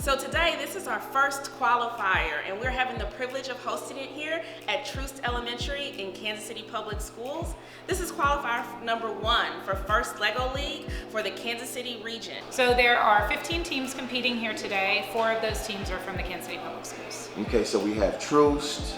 So today, this is our first qualifier, and we're having the privilege of hosting it here at Troost Elementary in Kansas City Public Schools. This is qualifier number 1 for First LEGO League for the Kansas City region. So there are 15 teams competing here today. 4 of those teams are from the Kansas City Public Schools. Okay, so we have Troost,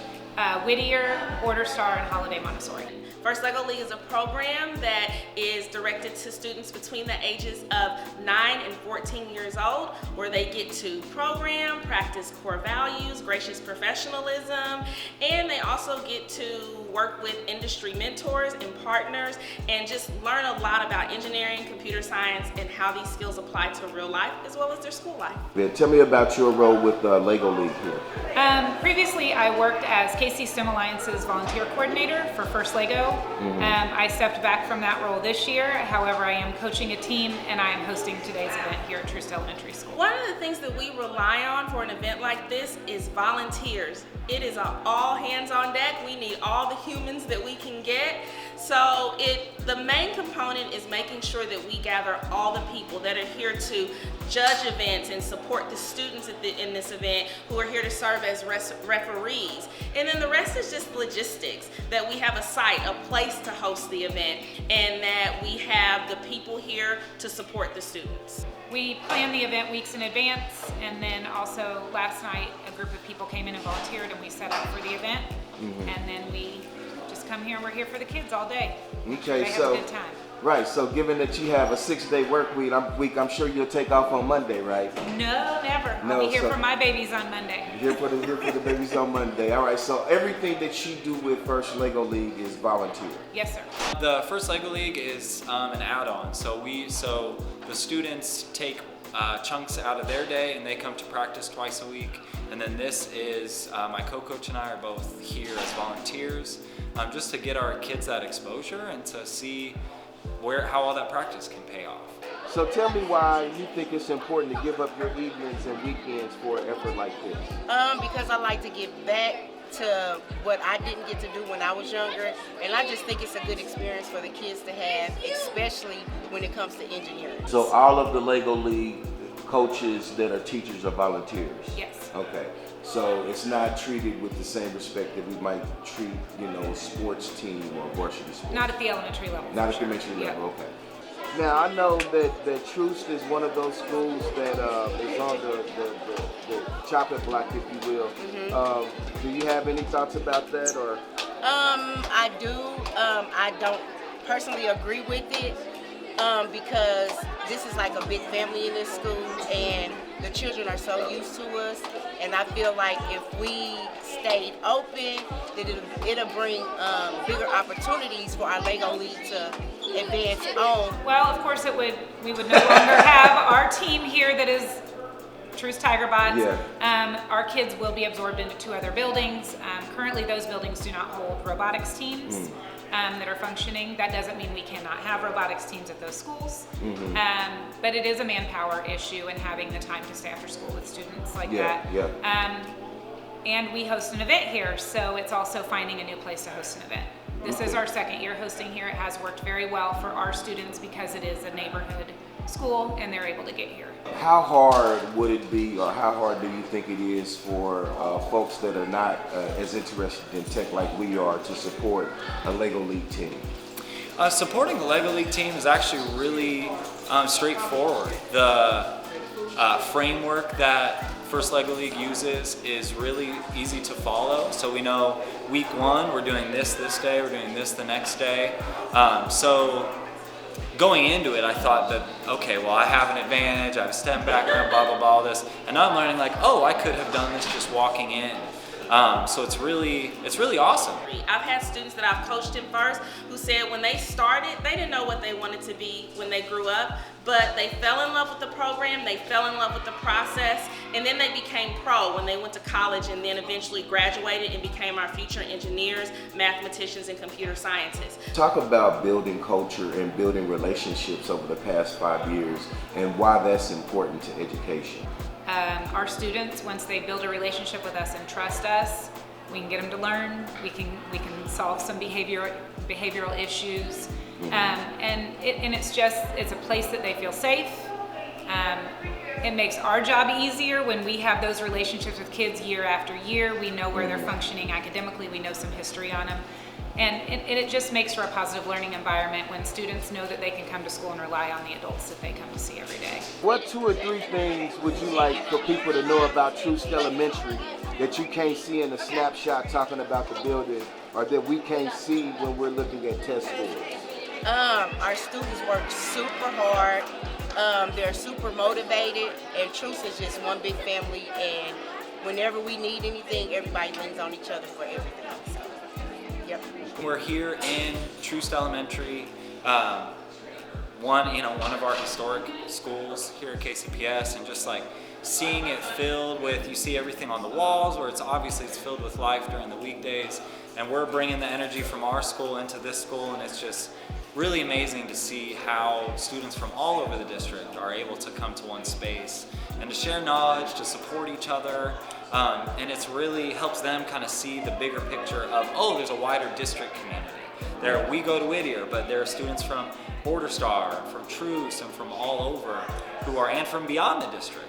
Whittier, Order Star, and Holiday Montessori. First LEGO League is a program that is directed to students between the ages of 9 and 14 years old, where they get to program, practice core values, gracious professionalism, and they also get to work with industry mentors and partners and just learn a lot about engineering, computer science, and how these skills apply to real life as well as their school life. Yeah, tell me about your role with LEGO League here. Previously, I worked as KC STEM Alliance's volunteer coordinator for First LEGO. I stepped back from that role this year. However, I am coaching a team and I am hosting today's event here at Troost Elementary School. One of the things that we rely on for an event like this is volunteers. It is an all hands on deck. We need all the humans that we can get. So the main component is making sure that we gather all the people that are here to judge events and support the students in this event who are here to serve as referees. And then the rest is just logistics, that we have a site, a place to host the event, and that we have the people here to support the students. We plan the event weeks in advance, and then also last night a group of people came in and volunteered and we set up for the event. And then we just come here and we're here for the kids all day. Okay, they have a good time. Right, so given that you have a 6-day work week, I'm sure you'll take off on Monday, right? No, never. I'll be here for my babies on Monday. Here for the babies on Monday. All right, so everything that you do with First LEGO League is volunteer? Yes, sir. The First LEGO League is an add-on. So the students take chunks out of their day and they come to practice twice a week. And then this is, my co-coach and I are both here as volunteers, just to get our kids that exposure and to see how all that practice can pay off. So tell me why you think it's important to give up your evenings and weekends for an effort like this. Because I like to give back to what I didn't get to do when I was younger, and I just think it's a good experience for the kids to have, especially when it comes to engineering. So all of the LEGO League coaches that are teachers are volunteers? Yes. Okay. So it's not treated with the same respect that we might treat, a sports team or varsity sports. Not at the elementary level. Not at the elementary level, okay. Now I know that Troost is one of those schools that is on the chopping block, if you will. Do you have any thoughts about that, or? I do. I don't personally agree with it because this is like a big family in this school, and the children are so used to us, and I feel like if we stayed open, that it'll bring bigger opportunities for our LEGO League to advance on. Well, of course we would no longer have our team here that is Troost Tigerbots. Yeah. Our kids will be absorbed into 2 other buildings. Currently those buildings do not hold robotics teams that are functioning. That doesn't mean we cannot have robotics teams at those schools. But it is a manpower issue and having the time to stay after school with students like that. And we host an event here, so it's also finding a new place to host an event. This is our 2nd year hosting here. It has worked very well for our students because it is a neighborhood school and they're able to get here. How hard would it be, or how hard do you think it is for folks that are not as interested in tech like we are to support a LEGO League team? Supporting the LEGO League team is actually really straightforward. The framework that First LEGO League uses is really easy to follow. So we know week 1, we're doing this day, we're doing this the next day. So going into it, I thought that, okay, well, I have an advantage, I have a STEM background, blah, blah, blah, all this. And now I'm learning like, oh, I could have done this just walking in. So it's really awesome. I've had students that I've coached in first who said when they started, they didn't know what they wanted to be when they grew up, but they fell in love with the program, they fell in love with the process, and then they became pro when they went to college and then eventually graduated and became our future engineers, mathematicians, and computer scientists. Talk about building culture and building relationships over the past 5 years and why that's important to education. Our students, once they build a relationship with us and trust us, we can get them to learn. We can solve some behavioral issues, and it's a place that they feel safe. It makes our job easier when we have those relationships with kids year after year. We know where they're functioning academically, we know some history on them. And it just makes for a positive learning environment when students know that they can come to school and rely on the adults that they come to see every day. What 2 or 3 things would you like for people to know about Troost Elementary that you can't see in a snapshot talking about the building, or that we can't see when we're looking at test scores? Our students work super hard. They're super motivated, and Troost is just one big family, and whenever we need anything, everybody leans on each other for everything. So, yep. We're here in Troost Elementary, one of our historic schools here at KCPS, and just like seeing it filled with, you see everything on the walls where it's filled with life during the weekdays, and we're bringing the energy from our school into this school, and it's just really amazing to see how students from all over the district are able to come to one space and to share knowledge, to support each other, and it's really helps them kind of see the bigger picture of, oh, there's a wider district community. We go to Whittier, but there are students from Border Star, from Troost, and from all over and from beyond the district.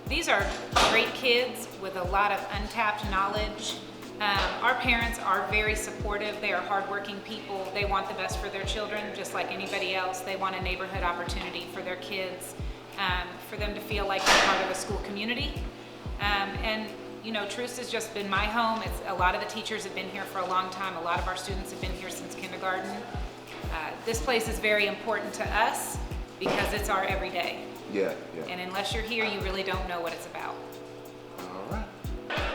These are great kids with a lot of untapped knowledge. Our parents are very supportive. They are hardworking people. They want the best for their children, just like anybody else. They want a neighborhood opportunity for their kids, for them to feel like they're part of a school community. And you know, Troost has just been my home. A lot of the teachers have been here for a long time. A lot of our students have been here since kindergarten. This place is very important to us because it's our everyday. Yeah. And unless you're here, you really don't know what it's about. All right.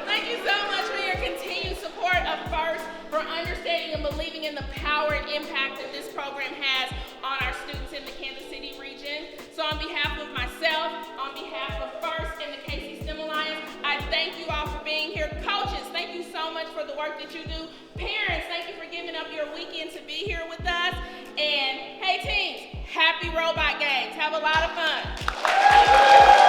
Thank you so much for your continued support of FIRST, for understanding and believing in the power and impact that this program has on our students in the Kansas City region. So on behalf of myself, on behalf of FIRST and the KC STEM Alliance, I thank you all for being here. Coaches, thank you so much for the work that you do. Parents, thank you for giving up your weekend to be here with us. And hey teams, happy robot games. Have a lot of fun.